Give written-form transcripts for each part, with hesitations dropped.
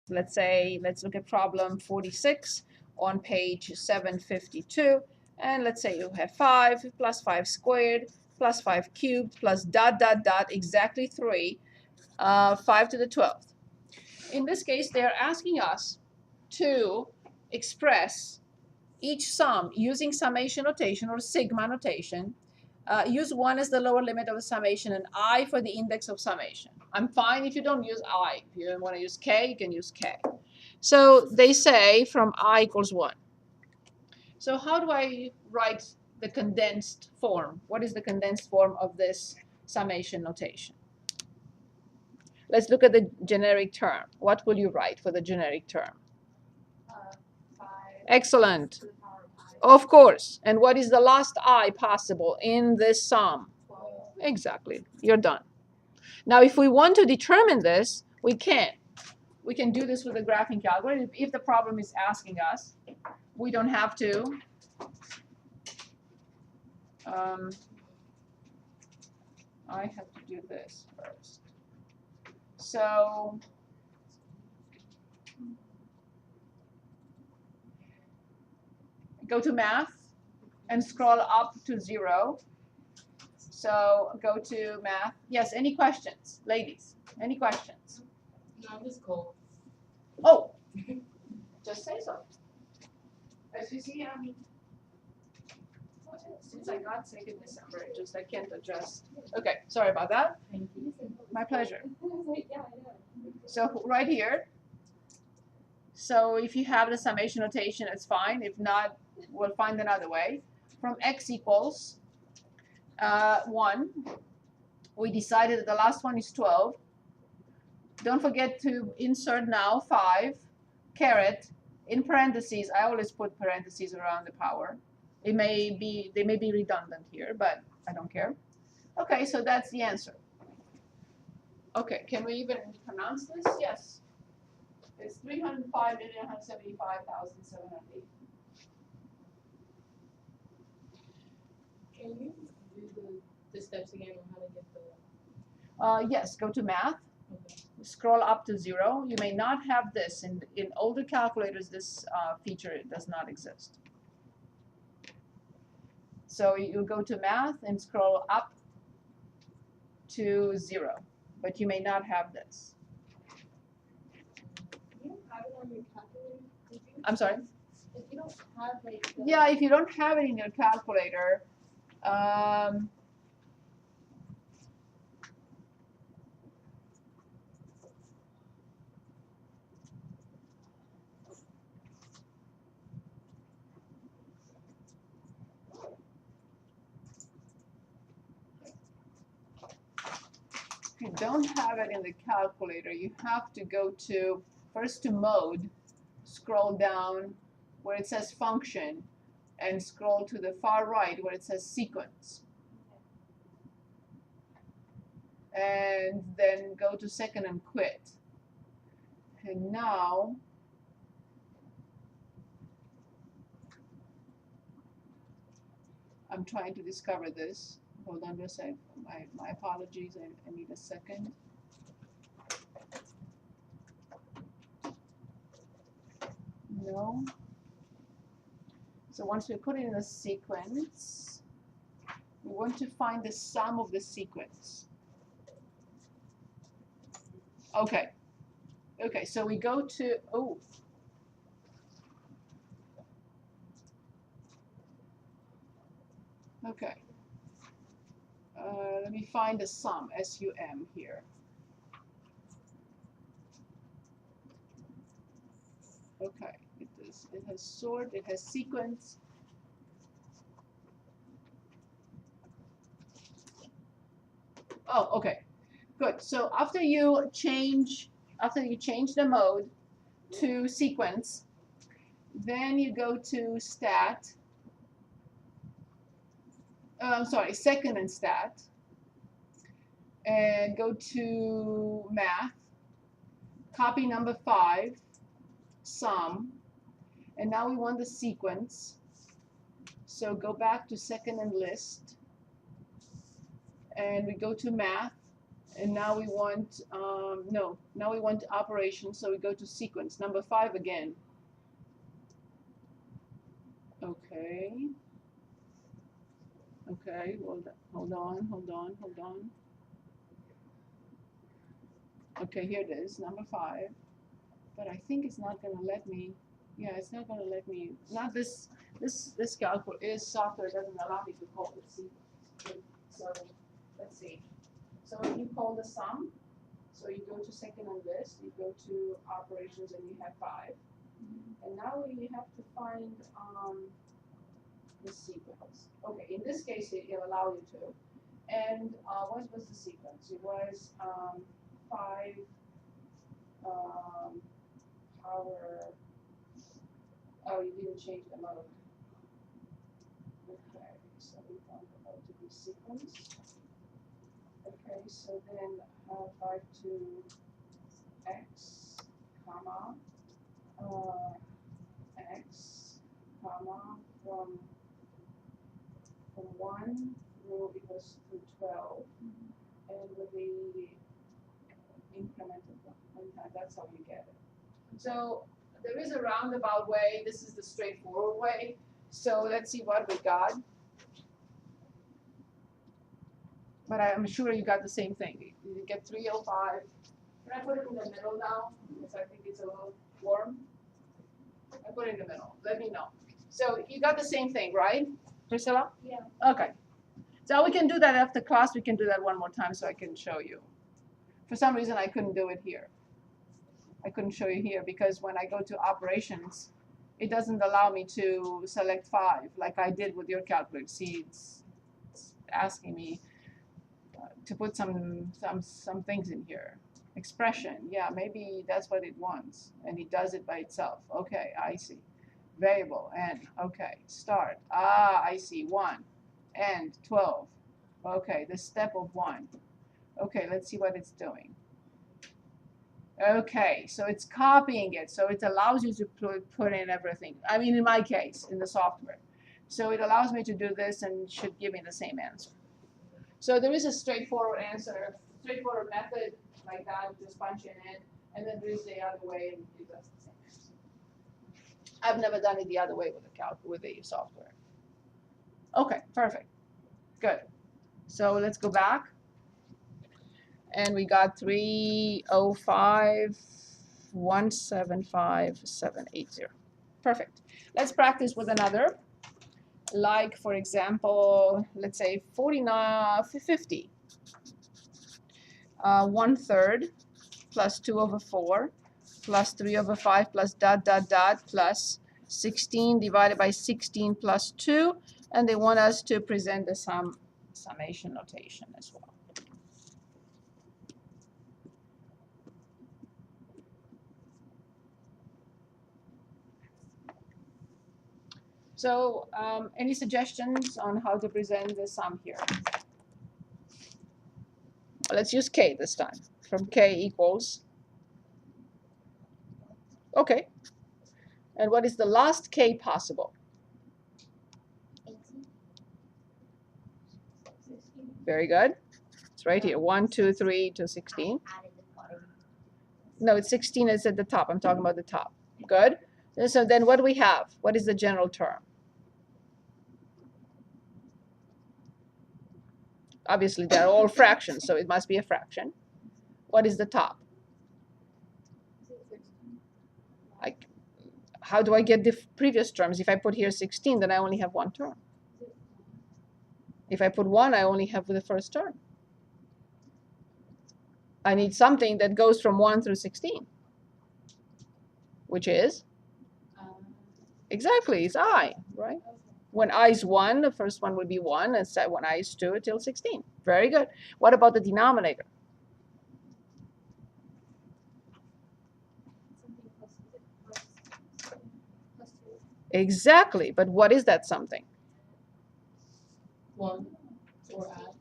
Let's look at problem 46 on page 752. And let's say you have 5 plus 5 squared plus 5 cubed plus dot, dot, dot, exactly 3, 5 to the 12th. In this case, they're asking us to express each sum using summation notation or sigma notation. Use 1 as the lower limit of the summation and I for the index of summation. I'm fine if you don't use I. If you want to use K, you can use K. So they say from I equals 1. So how do I write the condensed form? What is the condensed form of this summation notation? Let's look at the generic term. What will you write for the generic term? 5. Excellent. Of course. And what is the last I possible in this sum? 12. Exactly. You're done. Now, if we want to determine this, we can. We can do this with a graphing calculator. If the problem is asking us, we don't have to. I have to do this first. So go to math and scroll up to 0. So go to math. Yes, any questions? Ladies, any questions? No, I'm just cold. Oh, just say so. As you see, since I got sick in December, I can't adjust. Okay, sorry about that. Thank you. My pleasure. Yeah, I know. So right here. So if you have the summation notation, it's fine. If not, we'll find another way. From x equals 1, we decided that the last one is 12. Don't forget to insert now 5, caret, in parentheses. I always put parentheses around the power. They may be redundant here, but I don't care. Okay, so that's the answer. Okay, can we even pronounce this? Yes. It's 305,175,708. Can you do the steps again on how to get the? Yes, go to math. Okay. Scroll up to 0. You may not have this. In older calculators, this feature does not exist. So you go to math and scroll up to 0. But you may not have this. You don't have it on your calculator, did you? I'm sorry? If you don't have like the... Yeah, if you don't have it in your calculator, if you don't have it in the calculator, you have to go to first to mode, scroll down where it says function, and scroll to the far right where it says sequence. And then go to second and quit. And now I'm trying to discover this. Hold on a sec. My apologies. I need a second. No. So once we put it in a sequence, we want to find the sum of the sequence. Okay. Okay, so we go to, oh. Okay. Let me find the sum, S-U-M here. Okay, it has sort, it has sequence. Oh, okay, good. So after you change the mode to sequence, then you go to stat. Sorry, second and stat, and go to math. Copy number 5, sum, and now we want the sequence. So go back to second and list, and we go to math And now we want, no, now we want operations, so we go to sequence. Number 5 again. Okay. Okay, hold on. Okay, here it is, number 5. But I think it's not gonna let me, yeah, it's not gonna let me, not this calculator, software doesn't allow me to call the sequence. So, let's see. So if you call the sum, so you go to second on this, you go to operations and you have 5. And now we have to find the sequence. Okay, in this case it'll allow you to. And what was the sequence? It was 5 power. Oh, you didn't change the mode. Okay, so we found the mode to be sequence. Okay, so then 5 to x, comma, x, comma, from 1 through equals to 12, and with the incremental one. That's how you get it. So there is a roundabout way. This is the straightforward way. So let's see what we got. But I'm sure you got the same thing. You get 305. Can I put it in the middle now? Because I think it's a little warm. I put it in the middle. Let me know. So you got the same thing, right, Priscilla? Yeah. Okay. So we can do that after class. We can do that one more time so I can show you. For some reason, I couldn't do it here. I couldn't show you here because when I go to operations, it doesn't allow me to select 5 like I did with your calculator. See, it's asking me to put some things in here. Expression, yeah, maybe that's what it wants, and it does it by itself. Okay, I see. Variable, n, okay, start. Ah, I see, 1, end, 12. Okay, the step of 1. Okay, let's see what it's doing. Okay, so it's copying it, so it allows you to put in everything. I mean, in my case, in the software. So it allows me to do this and should give me the same answer. So there is a straightforward answer, straightforward method like that, just punch it in, and then there is the other way, and it does the same answer. I've never done it the other way with the software. Okay, perfect, good. So let's go back. And we got 305, 175, 780. Perfect. Let's practice with another. Like, for example, let's say 50. 1/3 plus 2/4 plus 3/5 plus dot, dot, dot plus 16 divided by 16 plus 2. And they want us to present the summation notation as well. So any suggestions on how to present the sum here? Let's use k this time. From k equals. Okay. And what is the last k possible? 18. Very good. It's right here. 1, 2, 3 to 16. No, it's 16 is at the top. I'm talking about the top. Good. And so then what do we have? What is the general term? Obviously, they're all fractions, so it must be a fraction. What is the top? How do I get the previous terms? If I put here 16, then I only have one term. If I put 1, I only have the first term. I need something that goes from 1 through 16, which is? Exactly, it's I, right? When I is 1, the first one would be 1, and when I is 2 till 16. Very good. What about the denominator? Exactly, but what is that something? 1 or add.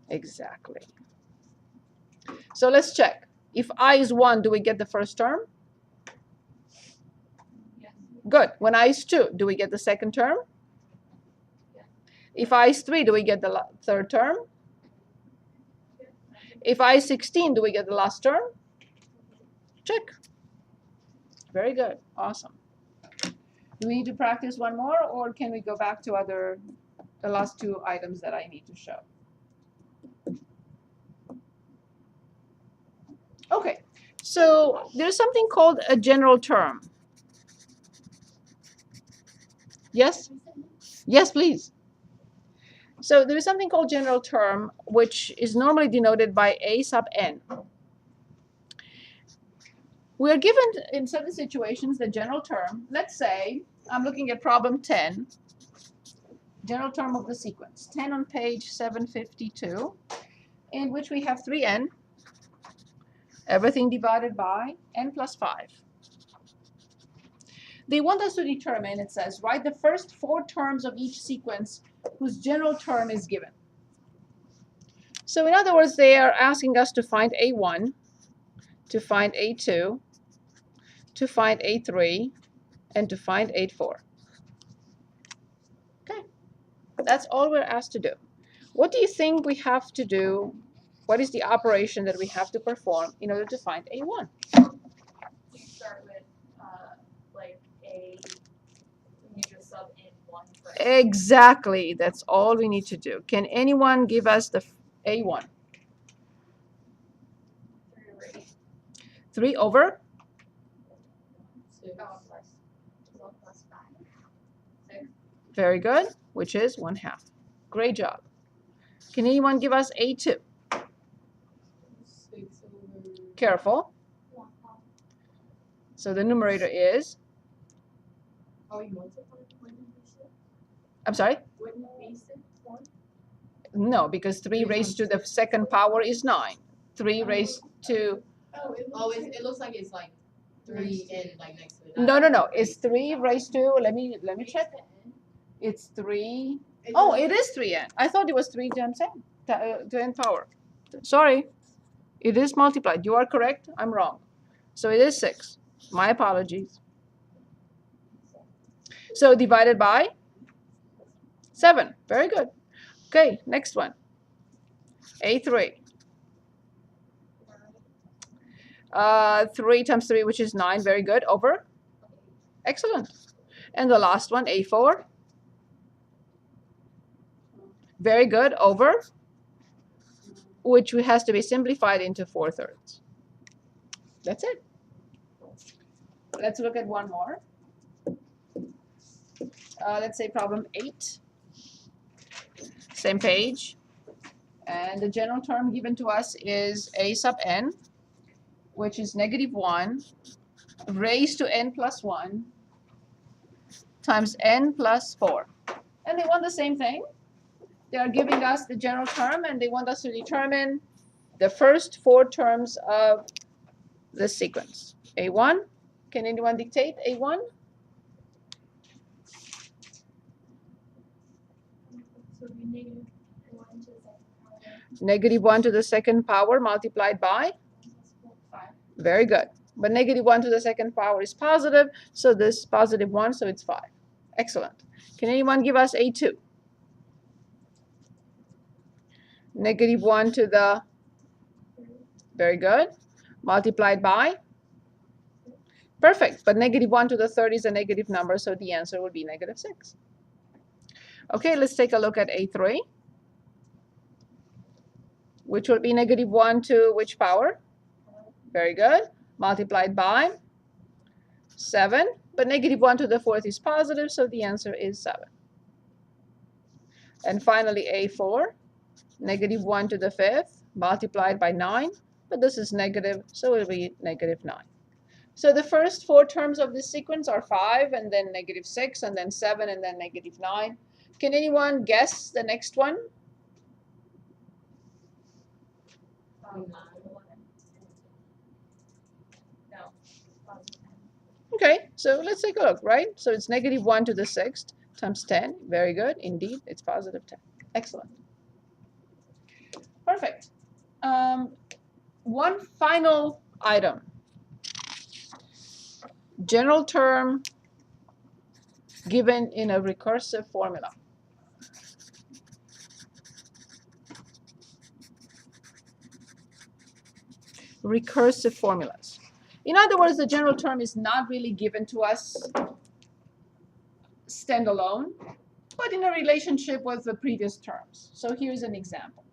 Exactly. So let's check. If I is 1, do we get the first term? Yes. Good. When I is 2, do we get the second term? If I is 3, do we get the third term? If I is 16, do we get the last term? Check. Very good. Awesome. Do we need to practice one more, or can we go back to the last two items that I need to show? Okay, so there's something called a general term. Yes? Yes, please. So there is something called general term, which is normally denoted by A sub n. We are given in certain situations the general term. Let's say I'm looking at problem 10, general term of the sequence, 10 on page 752, in which we have 3n, everything divided by n plus 5. They want us to determine, it says, write the first 4 terms of each sequence whose general term is given. So in other words, they are asking us to find A1, to find A2, to find A3, and to find A4. Okay, that's all we're asked to do. What do you think we have to do? What is the operation that we have to perform in order to find A1? You start with like a, you just sub in 1 first. Exactly, that's all we need to do. Can anyone give us the A1? 3 over? 6. 1 plus 5. 6. Very good, which is 1/2. Great job. Can anyone give us A2? 6 over. Careful. So the numerator is, Oh, you want to find I'm sorry? Wouldn't it be 6? 1? No, because 3 raised to the second power is 9. 3 raised to, Oh, it looks like it's like 3 and like next to it. no, it's 3 raised to, let me check. It's 3, oh, it is 3n. I thought it was 3 times n, to n power. Sorry, it is multiplied. You are correct, I'm wrong. So it is 6. My apologies. So divided by 7. Very good. Okay, next one. A3. 3 times 3, which is 9. Very good. Over? Excellent. And the last one, A4. Very good. Over? Which has to be simplified into 4/3. That's it. Let's look at one more. Let's say problem 8. Same page. And the general term given to us is A sub n, which is -1 raised to n plus 1 times n plus 4. And they want the same thing. They are giving us the general term, and they want us to determine the first 4 terms of the sequence. A1. Can anyone dictate A1? So be -1 to the second power multiplied by? 5. Very good. But -1 to the second power is positive, so this +1, so it's 5. Excellent. Can anyone give us A2? -1 to the, very good, multiplied by? Perfect, but -1 to the third is a negative number, so the answer would be -6. Okay, let's take a look at A3, which would be -1 to which power? Very good, multiplied by 7, but -1 to the fourth is positive, so the answer is 7. And finally A4, -1 to the fifth multiplied by 9, but this is negative, so it will be -9. So the first 4 terms of this sequence are 5, and then -6, and then 7, and then -9. Can anyone guess the next one? No. Okay, so let's take a look, right? So it's -1 to the sixth times 10. Very good. Indeed, it's +10. Excellent. Perfect. One final item. General term given in a recursive formula. recursive formulas. In other words, the general term is not really given to us standalone, but in a relationship with the previous terms. So here's an example.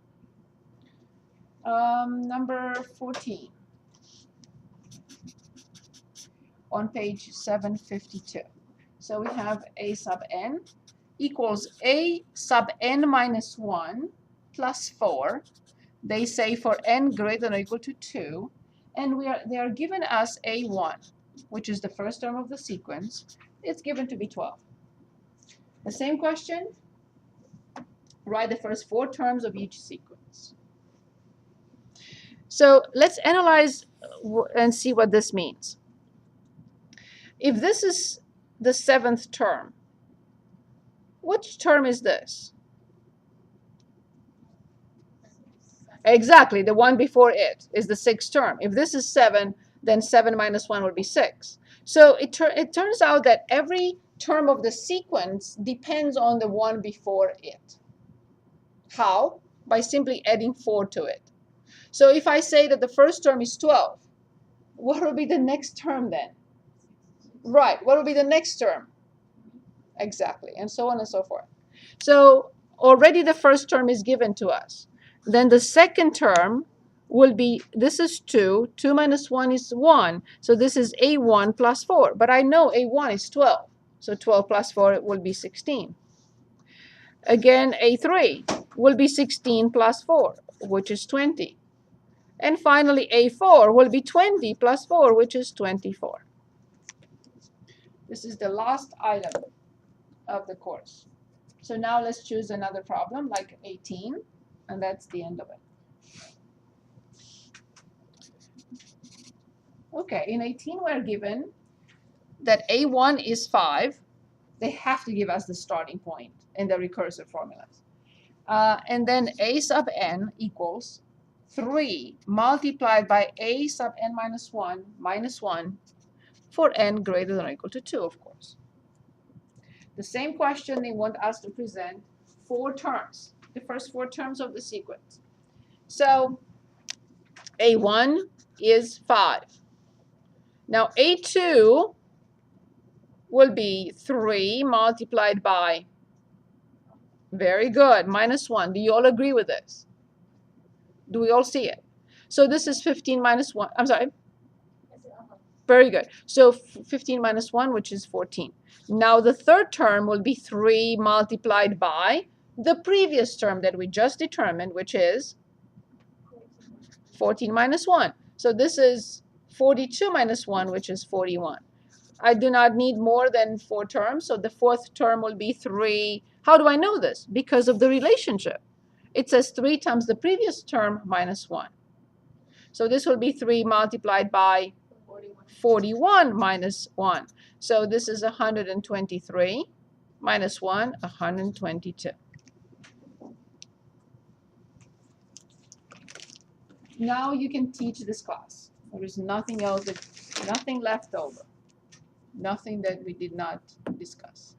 Number 14 on page 752. So we have a sub n equals a sub n minus 1 plus 4. They say for n greater than or equal to 2. And they are given us a1, which is the first term of the sequence. It's given to be 12. The same question, write the first 4 terms of each sequence. So let's analyze and see what this means. If this is the 7th term, which term is this? Exactly, the one before it is the 6th term. If this is 7, then 7 minus 1 would be 6. So it turns out that every term of the sequence depends on the one before it. How? By simply adding 4 to it. So if I say that the first term is 12, what will be the next term then? Right, what will be the next term? Exactly, and so on and so forth. So already the first term is given to us. Then the second term will be, this is 2, 2 minus 1 is 1, so this is a1 plus 4. But I know a1 is 12, so 12 plus 4 will be 16. Again, a3 will be 16 plus 4, which is 20. And finally, a4 will be 20 plus 4, which is 24. This is the last item of the course. So now let's choose another problem, like 18, and that's the end of it. Okay, in 18 we're given that a1 is 5. They have to give us the starting point in the recursive formulas. And then a sub n equals 3 multiplied by a sub n minus 1 for n greater than or equal to 2, of course. The same question, they want us to present 4 terms, the first 4 terms of the sequence. So a1 is 5. Now a2 will be 3 multiplied by, very good, minus 1. Do you all agree with this? Do we all see it? So this is 15 minus 1. I'm sorry. Very good. So 15 minus 1, which is 14. Now the third term will be 3 multiplied by the previous term that we just determined, which is 14 minus 1. So this is 42 minus 1, which is 41. I do not need more than 4 terms, so the fourth term will be 3. How do I know this? Because of the relationship. It says 3 times the previous term minus 1. So this will be 3 multiplied by 41 minus 1. So this is 123 minus 1, 122. Now you can teach this class. There is nothing else, nothing left over. Nothing that we did not discuss.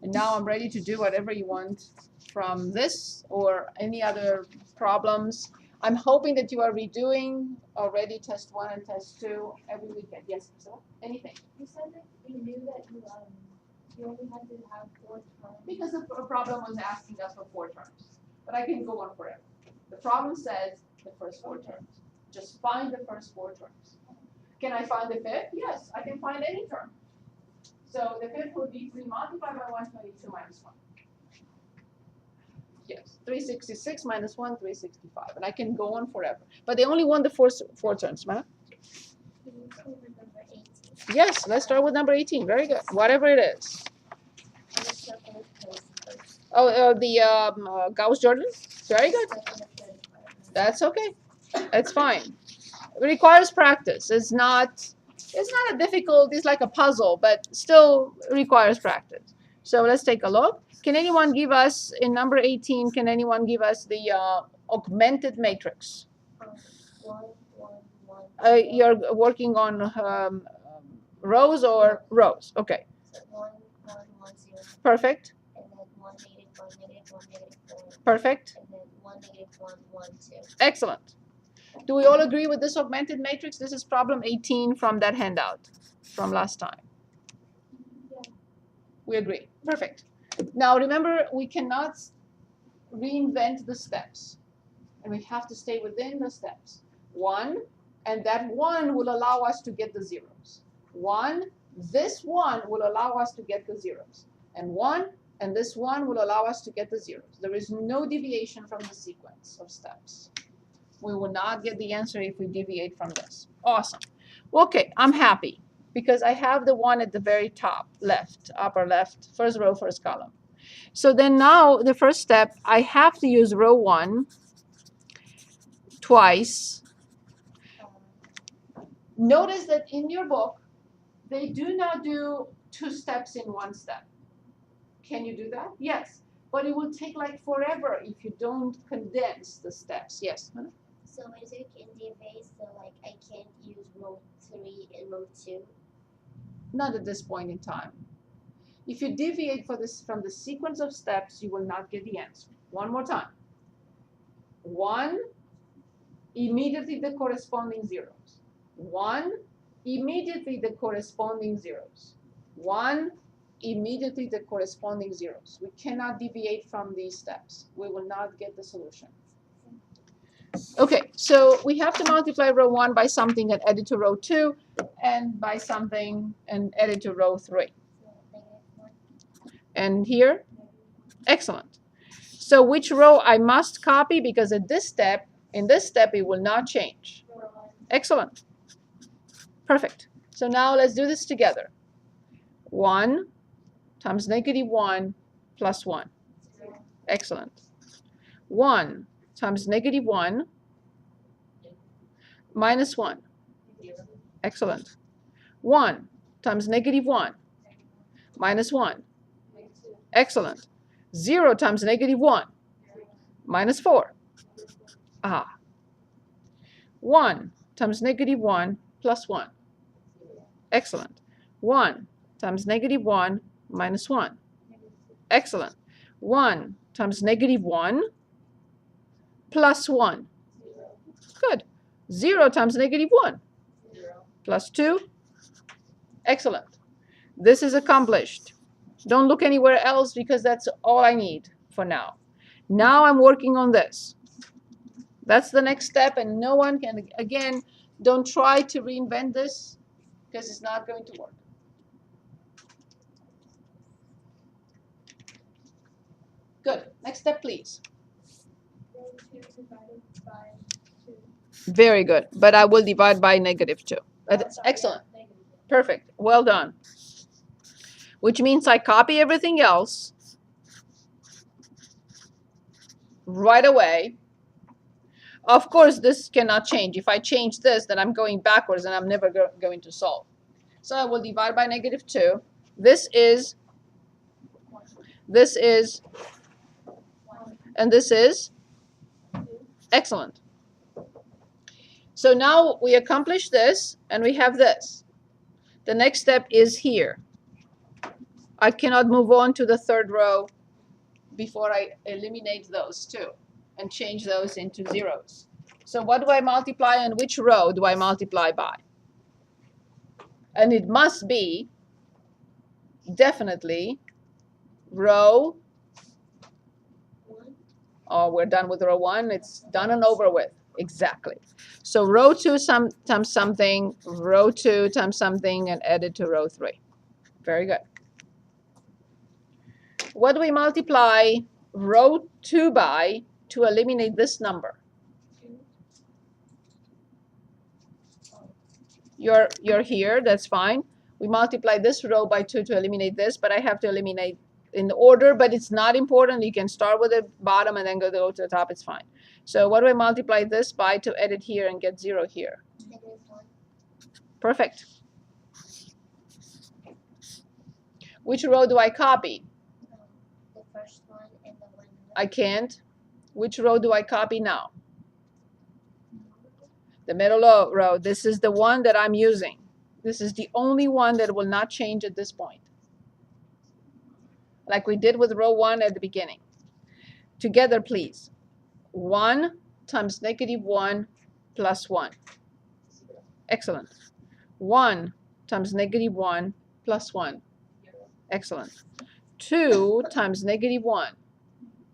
And now I'm ready to do whatever you want from this or any other problems. I'm hoping that you are redoing already test 1 and test 2 every weekend. Yes, so anything? You said that you knew that you only had to have 4 terms. Because the problem was asking us for 4 terms. But I can go on forever. The problem says the first 4 terms. Just find the first 4 terms. Can I find the fifth? Yes, I can find any term. So the fifth would be 3 multiplied by 122 minus 1. Yes, 366 minus 1, 365. And I can go on forever. But they only want the 4 terms, man. Yes, let's start with number 18. Very good. Whatever it is. Oh, the Gauss-Jordan? Very good. That's okay. That's fine. It requires practice. It's not a difficult, it's like a puzzle, but still requires practice. So let's take a look. Can anyone give us, in number 18, can anyone give us the augmented matrix? You're working on rows or rows? Okay. Perfect. And then 1 negative 1 negative 1 negative 4. Perfect. And then 1 negative 1 1 2. Excellent. Do we all agree with this augmented matrix? This is problem 18 from that handout from last time. Yeah. We agree. Perfect. Now remember, we cannot reinvent the steps, and we have to stay within the steps. 1, and that 1 will allow us to get the zeros. 1, this 1 will allow us to get the zeros. And 1, and this 1 will allow us to get the zeros. There is no deviation from the sequence of steps. We will not get the answer if we deviate from this. Awesome. Okay, I'm happy because I have the 1 at the very top, left, upper left, first row, first column. So then now the first step, I have to use row 1 twice. Notice that in your book, they do not do 2 steps in 1 step. Can you do that? Yes. But it will take like forever if you don't condense the steps. Yes? So my two can deviate, so like I can't use row 3 and row 2. Not at this point in time. If you deviate from the sequence of steps, you will not get the answer. One more time. 1, immediately the corresponding zeros. 1, immediately the corresponding zeros. 1, immediately the corresponding zeros. We cannot deviate from these steps. We will not get the solution. Okay, so we have to multiply row 1 by something and add it to row 2, and by something and add it to row 3. And here? Excellent. So which row I must copy, because in this step it will not change. Excellent. Perfect. So now let's do this together. 1 times -1 plus 1. Excellent. 1 times -1 minus 1. Excellent. 1 times -1 minus 1. Excellent. 0 times -1 minus 4. Ah. 1 times -1 plus 1. Excellent. 1 times -1 minus 1. Excellent. 1 times -1 plus 1. Good. 0 times -1 plus 2. Excellent. This is accomplished. Don't look anywhere else because that's all I need for now. Now I'm working on this. That's the next step, and no one can, again, don't try to reinvent this because it's not going to work. Good. Next step, please. Row 2 divided by 2. Very good. But I will divide by -2. That's excellent. Perfect. Well done. Which means I copy everything else right away. Of course, this cannot change. If I change this, then I'm going backwards and I'm never going to solve. So I will divide by -2. This is, and this is. Excellent. So now we accomplish this, and we have this. The next step is here. I cannot move on to the third row before I eliminate those two and change those into zeros. So what do I multiply, and which row do I multiply by? And it must be definitely row 1. Oh, we're done with row 1. It's done and over with. Exactly. So row 2 times something, row 2 times something, and add it to row 3. Very good. What do we multiply row 2 by to eliminate this number? You're here. That's fine. We multiply this row by 2 to eliminate this, but I have to eliminate in the order, but it's not important. You can start with the bottom and then go to the top. It's fine. So what do I multiply this by to add it here and get 0 here? -1. Perfect. Which row do I copy? The first one and the one. I can't. Which row do I copy now? The middle row. This is the one that I'm using. This is the only one that will not change at this point, like we did with row 1 at the beginning. Together, please. 1 times -1 plus 1. 0. Excellent. 1 times negative 1 plus 1. 0. Excellent. 2 times negative 1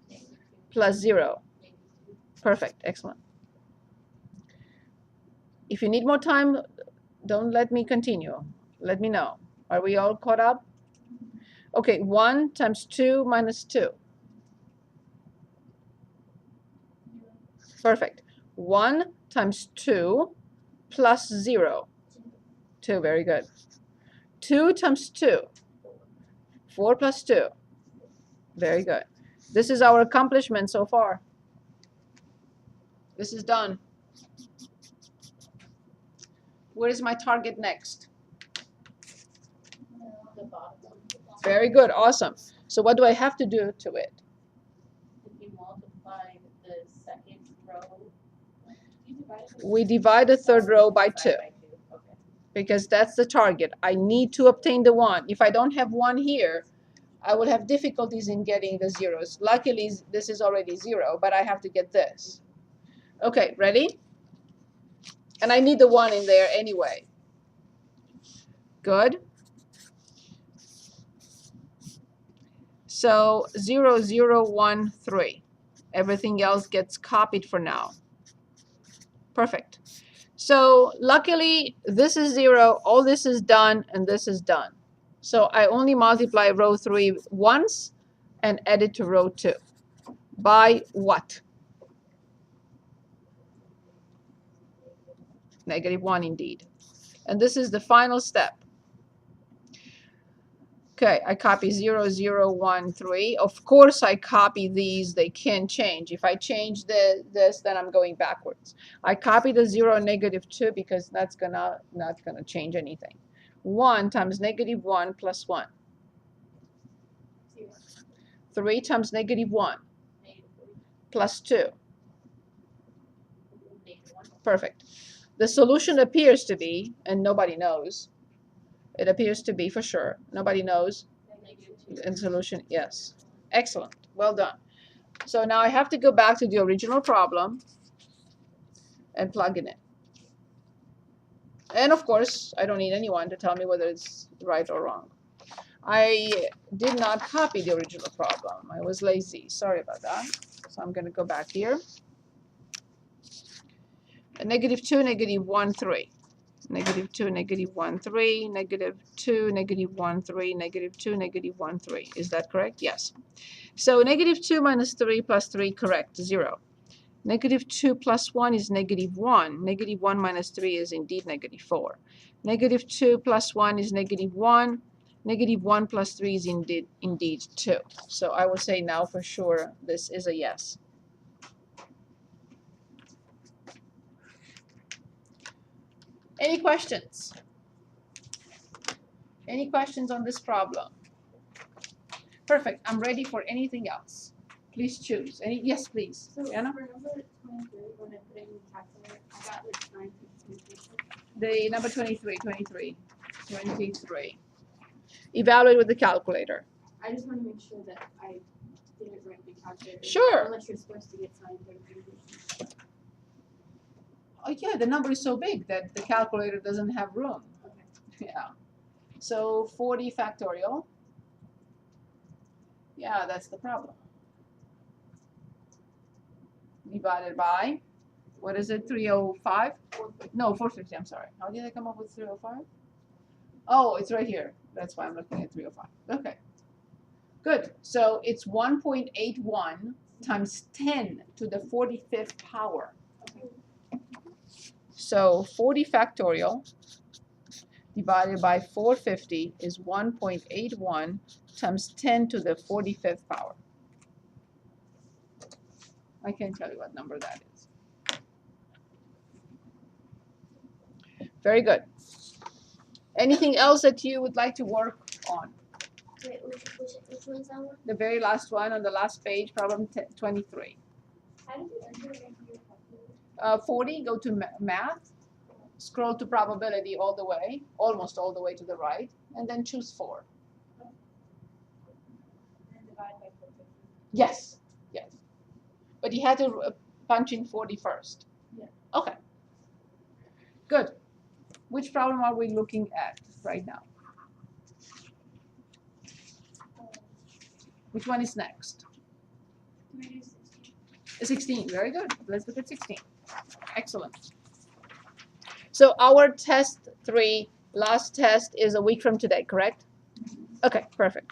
Negative 2. plus 0. Negative 2. Perfect. Excellent. If you need more time, don't let me continue. Let me know. Are we all caught up? Okay, 1 times 2 minus 2. Perfect. 1 times 2 plus 0. 2, very good. 2 times 2. 4 plus 2. Very good. This is our accomplishment so far. This is done. Where is my target next? The bottom. Very good. Awesome. So what do I have to do to it? If you multiply the second row, you divide it by We divide the third row by 2 2. Okay. because that's the target. I need to obtain the 1. If I don't have 1 here, I will have difficulties in getting the zeros. Luckily, this is already 0, but I have to get this. Okay, ready? And I need the 1 in there anyway. Good. So 0, 0, 1, 3. Everything else gets copied for now. Perfect. So luckily, this is 0, all this is done, and this is done. So I only multiply row 3 once and add it to row 2. By what? Negative 1 indeed. And this is the final step. Okay, I copy 0, 0, 1, 3. Of course, I copy these. They can't change. If I change this, then I'm going backwards. I copy the 0, negative 2 because that's not gonna change anything. 1 times negative 1 plus 1. 0. 3 times negative 1 Negative 3. plus 2. Negative 1. Perfect. The solution appears to be, and nobody knows. It appears to be for sure. Nobody knows. Negative 2. And solution, yes. Excellent. Well done. So now I have to go back to the original problem and plug it in. And of course, I don't need anyone to tell me whether it's right or wrong. I did not copy the original problem. I was lazy. Sorry about that. So I'm going to go back here. Negative 2, negative 1, 3. Negative 2, negative 1, 3. Negative 2, negative 1, 3. Negative 2, negative 1, 3. Is that correct? Yes. So negative 2 minus 3 plus 3, correct, 0. Negative 2 plus 1 is negative 1. Negative 1 minus 3 is indeed negative 4. Negative 2 plus 1 is negative 1. Negative 1 plus 3 is indeed 2. So I will say now for sure this is a yes. Any questions? Any questions on this problem? Perfect. I'm ready for anything else. Please choose. Yes, please. So Anna? for number 23, when I put it in the calculator, I got like 9.2. The number 23. Evaluate with the calculator. I just want to make sure that I didn't write the calculator. Sure. Unless you're supposed to get 9.2. Oh yeah, the number is so big that the calculator doesn't have room. Okay. Yeah. So 40 factorial. Yeah, that's the problem. Divided by, what is it, 305? No, 450, I'm sorry. How did I come up with 305? Oh, it's right here. That's why I'm looking at 305. Okay. Good. So it's 1.81 times 10 to the 45th power. So 40 factorial divided by 450 is 1.81 times 10 to the 45th power. I can't tell you what number that is. Very good. Anything else that you would like to work on? Wait, which one's that one? The very last one on the last page, problem 23. How did you enter it into your calculator? 40, go to math, scroll to probability all the way, almost all the way to the right, and then choose 4. And divide by 450. Yes, yes. But you had to punch in 40 first. Yeah. Okay, Good. Which problem are we looking at right now? Which one is next? 16. Very good. Let's look at 16. Excellent. So our test 3, last test, is a week from today, correct? Okay, perfect.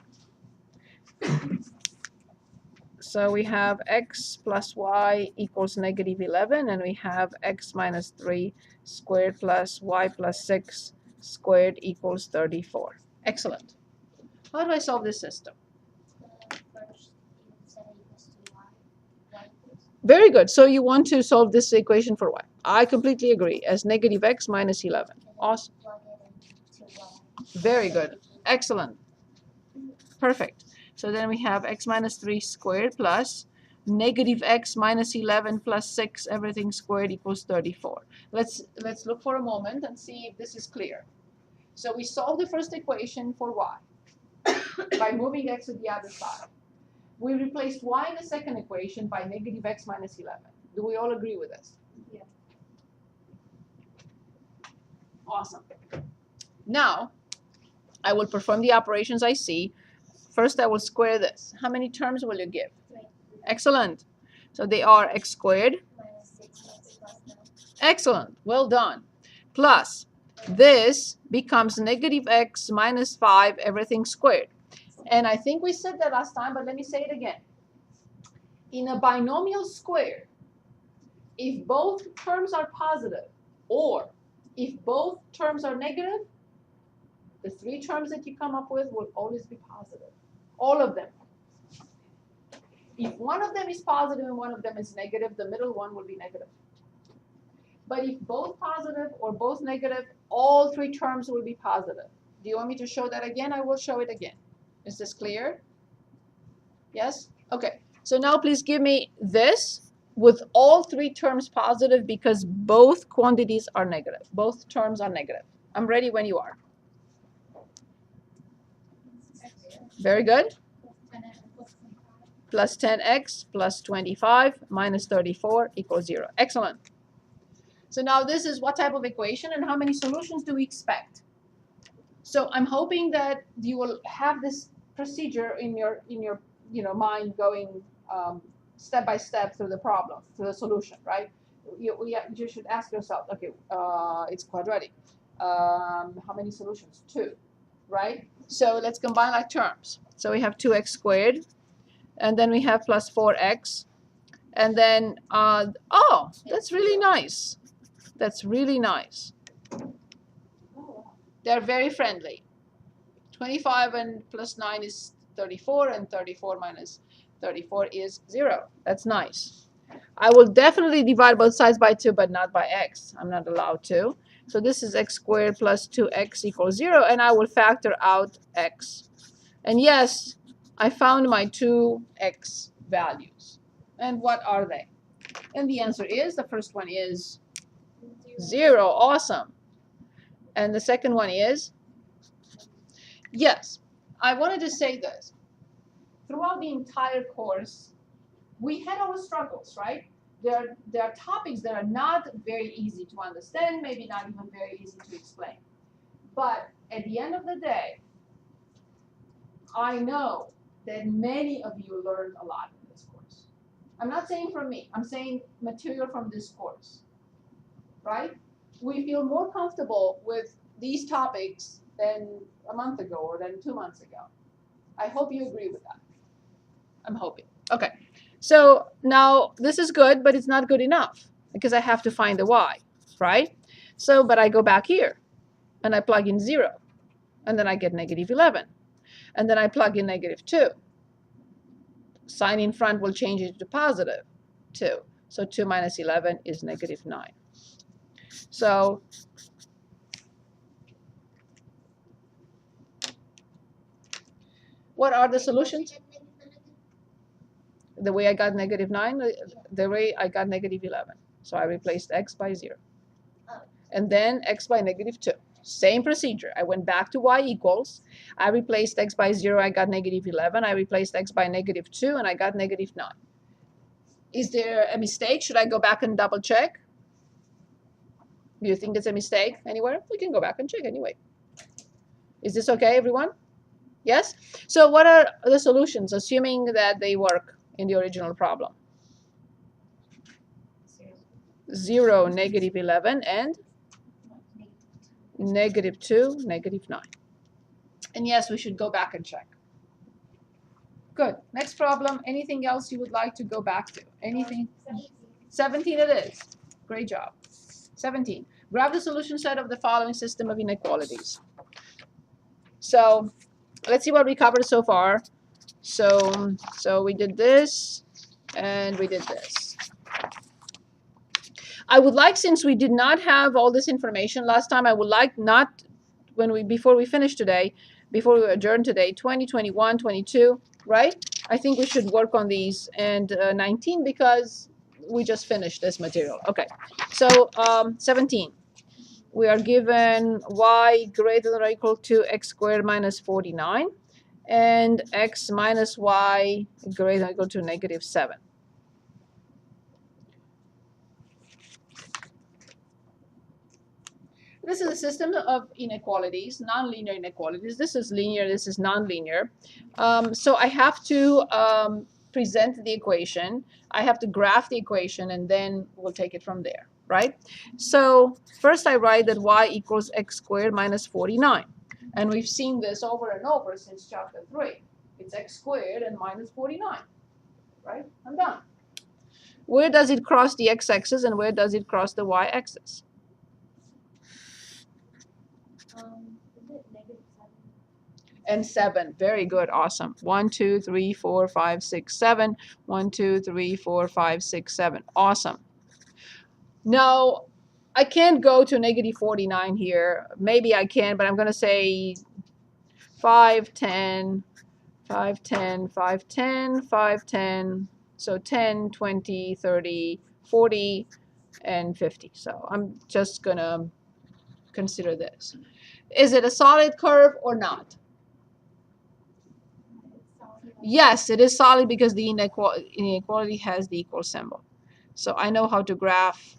So we have x plus y equals negative 11, and we have x minus 3 squared plus y plus 6 squared equals 34. Excellent. How do I solve this system? First, you said equals to y. Very good. So you want to solve this equation for y. I completely agree, as negative x minus 11. Awesome. Plug it into y. Very good. Excellent. Perfect. So then we have x minus 3 squared plus negative x minus 11 plus 6, everything squared equals 34. Let's look for a moment and see if this is clear. So we solved the first equation for y by moving x to the other side. We replaced y in the second equation by negative x minus 11. Do we all agree with this? Yeah. Awesome. Now, I will perform the operations I see. First, I will square this. How many terms will you give? 3. Excellent. So they are x squared. Minus 6 plus 9. Excellent. Well done. Plus, this becomes negative x minus 5, everything squared. And I think we said that last time, but let me say it again. In a binomial square, if both terms are positive, or if both terms are negative, the 3 terms that you come up with will always be positive. All of them. If one of them is positive and one of them is negative, the middle one will be negative. But if both positive or both negative, all 3 terms will be positive. Do you want me to show that again? I will show it again. Is this clear? Yes? Okay. So now please give me this with all 3 terms positive because both quantities are negative. Both terms are negative. I'm ready when you are. Very good. Plus 10x plus 25 minus 34 equals 0. Excellent. So now this is what type of equation and how many solutions do we expect? So I'm hoping that you will have this procedure in your mind going step by step through the problem, through the solution, right? You should ask yourself, okay, it's quadratic. How many solutions? 2, right? So let's combine like terms. So we have 2x squared, and then we have plus 4x, and then oh, that's really nice. That's really nice. They're very friendly. 25 and plus 9 is 34, and 34 minus 34 is 0. That's nice. I will definitely divide both sides by 2, but not by x. I'm not allowed to. So this is x squared plus 2x equals 0, and I will factor out x. And yes, I found my 2x values. And what are they? And the answer is, the first one is 0. Awesome. And the second one is? Yes. I wanted to say this. Throughout the entire course, we had our struggles, right? There are topics that are not very easy to understand, maybe not even very easy to explain. But at the end of the day, I know that many of you learned a lot in this course. I'm not saying from me. I'm saying material from this course, right? We feel more comfortable with these topics than a month ago or than 2 months ago. I hope you agree with that. I'm hoping. Okay. So now this is good, but it's not good enough because I have to find the y, right? So, but I go back here and I plug in 0, and then I get negative 11. And then I plug in negative 2. Sign in front will change it to positive 2. So 2 minus 11 is negative 9. So what are the solutions? The way I got negative 9, the way I got negative 11. So I replaced x by 0. And then x by negative 2. Same procedure. I went back to y equals. I replaced x by 0, I got negative 11. I replaced x by negative 2, and I got negative 9. Is there a mistake? Should I go back and double check? Do you think it's a mistake anywhere? We can go back and check anyway. Is this okay, everyone? Yes? So what are the solutions, assuming that they work in the original problem? 0, negative 11, and negative 2, negative 9. And yes, we should go back and check. Good. Next problem. Anything else you would like to go back to? Anything? 17 it is. Great job. 17. Graph the solution set of the following system of inequalities. So let's see what we covered so far. So we did this, and we did this. I would like, since we did not have all this information last time, I would like not, before we finish today, before we adjourn today, 20, 21, 22, right? I think we should work on these, and 19, because we just finished this material. Okay, so 17. We are given y greater than or equal to x squared minus 49, and x minus y greater than or equal to negative 7. This is a system of inequalities, nonlinear inequalities. This is linear, this is nonlinear. So I have to present the equation. I have to graph the equation, and then we'll take it from there, right? So first I write that y equals x squared minus 49. And we've seen this over and over since chapter 3. It's x squared and minus 49, right? I'm done. Where does it cross the x-axis, and where does it cross the y-axis? And 7. Very good. Awesome. 1, 2, 3, 4, 5, 6, 7. 1, 2, 3, 4, 5, 6, 7. Awesome. Now, I can't go to negative 49 here. Maybe I can, but I'm going to say 5, 10, 5, 10, 5, 10, 5, 10. So 10, 20, 30, 40, and 50. So I'm just going to consider this. Is it a solid curve or not? Yes, it is solid because the inequality has the equal symbol. So I know how to graph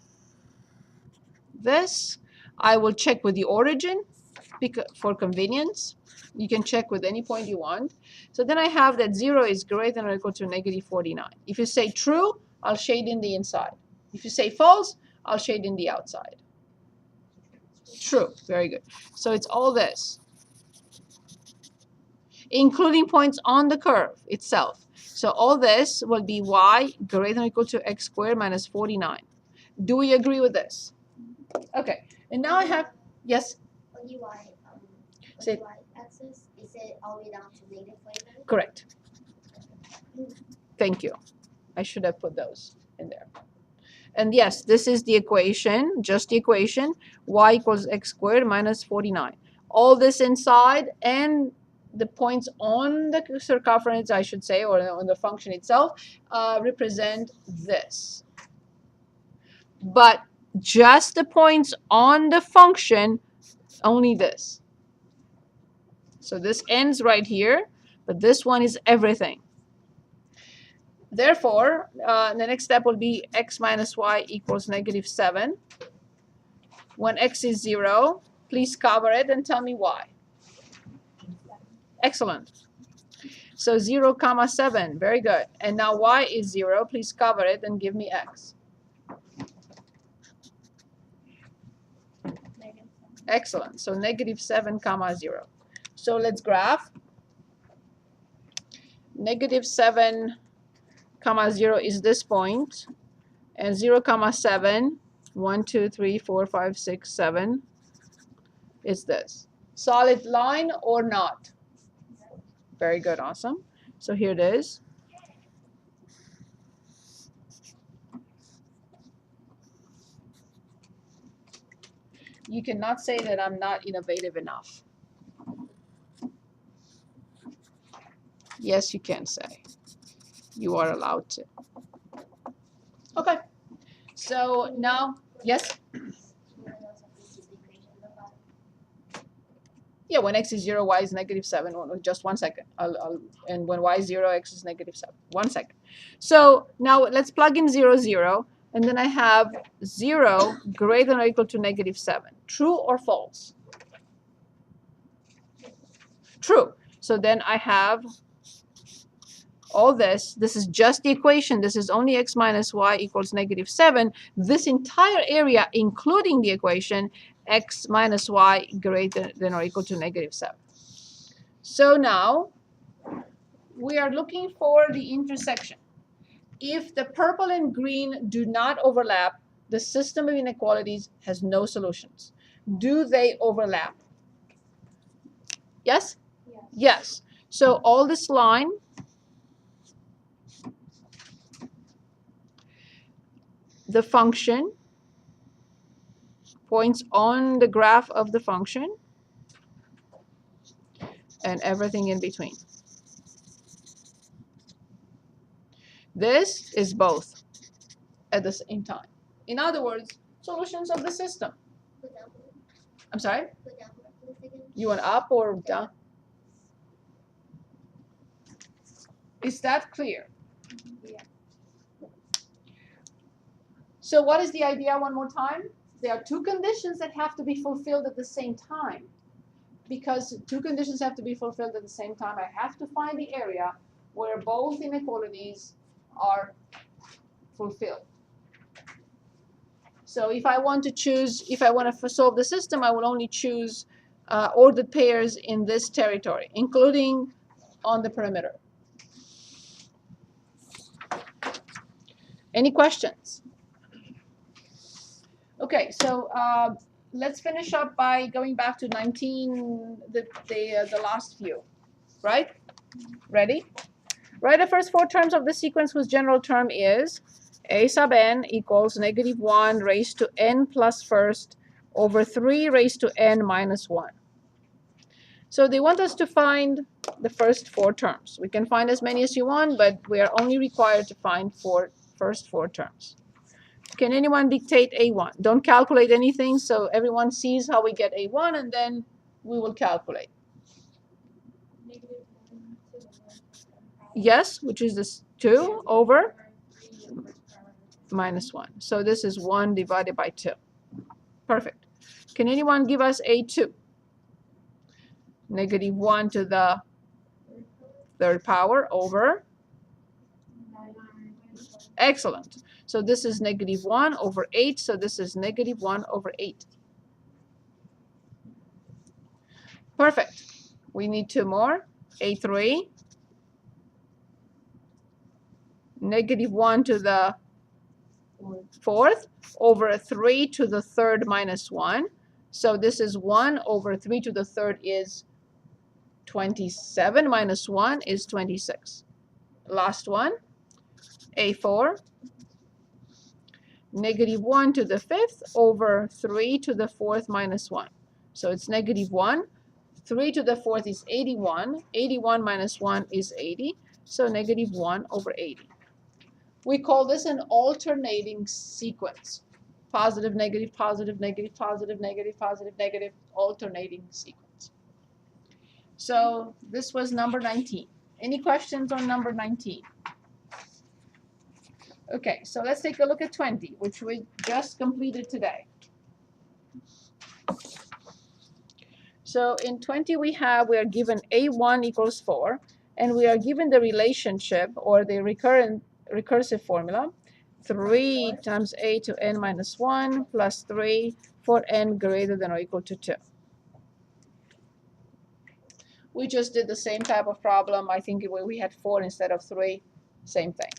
this. I will check with the origin for convenience. You can check with any point you want. So then I have that 0 is greater than or equal to negative 49. If you say true, I'll shade in the inside. If you say false, I'll shade in the outside. True. Very good. So it's all this, including points on the curve itself. So all this will be y greater than or equal to x squared minus 49. Do we agree with this? Okay. And now I have, yes? On the y-axis, is it all the way down to negative 49? Correct. Thank you. I should have put those in there. And yes, this is the equation, just the equation, y equals x squared minus 49. All this inside, and the points on the circumference, I should say, or on the function itself, represent this. But just the points on the function, only this. So this ends right here, but this one is everything. Therefore, the next step will be x minus y equals negative 7. When x is 0, please cover it and tell me why. Excellent. So 0, 7. Very good. And now y is 0. Please cover it and give me x. Excellent. So negative 7, 0. So let's graph. Negative 7, 0 is this point. And 0, 7, 1, 2, 3, 4, 5, 6, 7 is this. Solid line or not? Very good. Awesome. So here it is. You cannot say that I'm not innovative enough. Yes, you can say. You are allowed to. Okay. So now, yes? Yeah, when x is 0, y is negative 7. Just 1 second. And when y is 0, x is negative 7. 1 second. So now let's plug in 0, 0. And then I have 0 greater than or equal to -7. True or false? True. So then I have all this. This is just the equation. This is only x minus y equals -7. This entire area, including the equation, x minus y greater than or equal to -7. So now we are looking for the intersection. If the purple and green do not overlap, the system of inequalities has no solutions. Do they overlap? Yes? Yes. Yes. So all this line the function points on the graph of the function and everything in between. This is both at the same time. In other words, solutions of the system. Put down, I'm sorry? put down, please again. You want up or down? Is that clear? Yeah. So what is the idea one more time? There are two conditions that have to be fulfilled at the same time. Because two conditions have to be fulfilled at the same time, I have to find the area where both inequalities are fulfilled. So if I want to solve the system, I will only choose ordered pairs in this territory, including on the perimeter. Any questions? Okay, so let's finish up by going back to 19, the last few, right? Ready? Write the first 4 terms of the sequence whose general term is a sub n equals -1 raised to n plus first over 3 raised to n minus 1. So they want us to find the first 4 terms. We can find as many as you want, but we are only required to find first 4 terms. Can anyone dictate A1? Don't calculate anything, so everyone sees how we get A1, and then we will calculate. -1 to the 1 Yes, which is this 2 over 3 over power. -1. So this is 1 divided by 2. Perfect. Can anyone give us A2? -1 to the 3rd power over. 9. Excellent. So this is -1 over 8. So this is -1 over 8. Perfect. We need 2 more. A3. -1 to the 4th over 3 to the 3rd minus 1. So this is 1 over 3 to the 3rd is 27 minus 1 is 26. Last one. A4. -1 to the 5th over 3 to the 4th minus 1. So it's -1. 3 to the 4th is 81. 81 minus 1 is 80. So -1 over 80. We call this an alternating sequence. Positive, negative, positive, negative, positive, negative, positive, negative, alternating sequence. So this was number 19. Any questions on number 19? Okay, so let's take a look at 20, which we just completed today. So in 20 we are given A1 equals 4, and we are given the relationship or the recursive formula, 3 times a to n minus 1 plus 3 for n greater than or equal to 2. We just did the same type of problem. I think we had 4 instead of 3, same thing.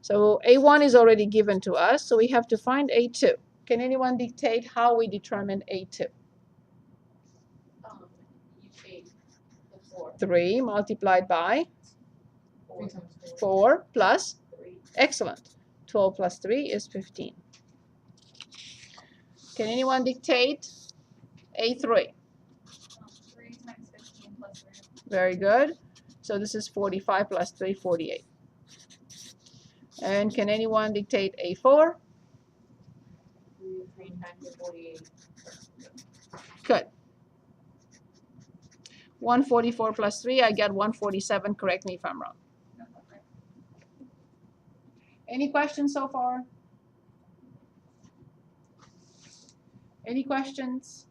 So A1 is already given to us, so we have to find A2. Can anyone dictate how we determine A2? You take the 4. 3 multiplied by 4 times 4 plus, 3. excellent. 12 plus 3 is 15. Can anyone dictate A3? 3 times 15 plus 3. Very good. So this is 45 plus 3, 48. And can anyone dictate A4? 3 times 48. Good. 144 plus 3, I get 147. Correct me if I'm wrong. Any questions so far? Any questions?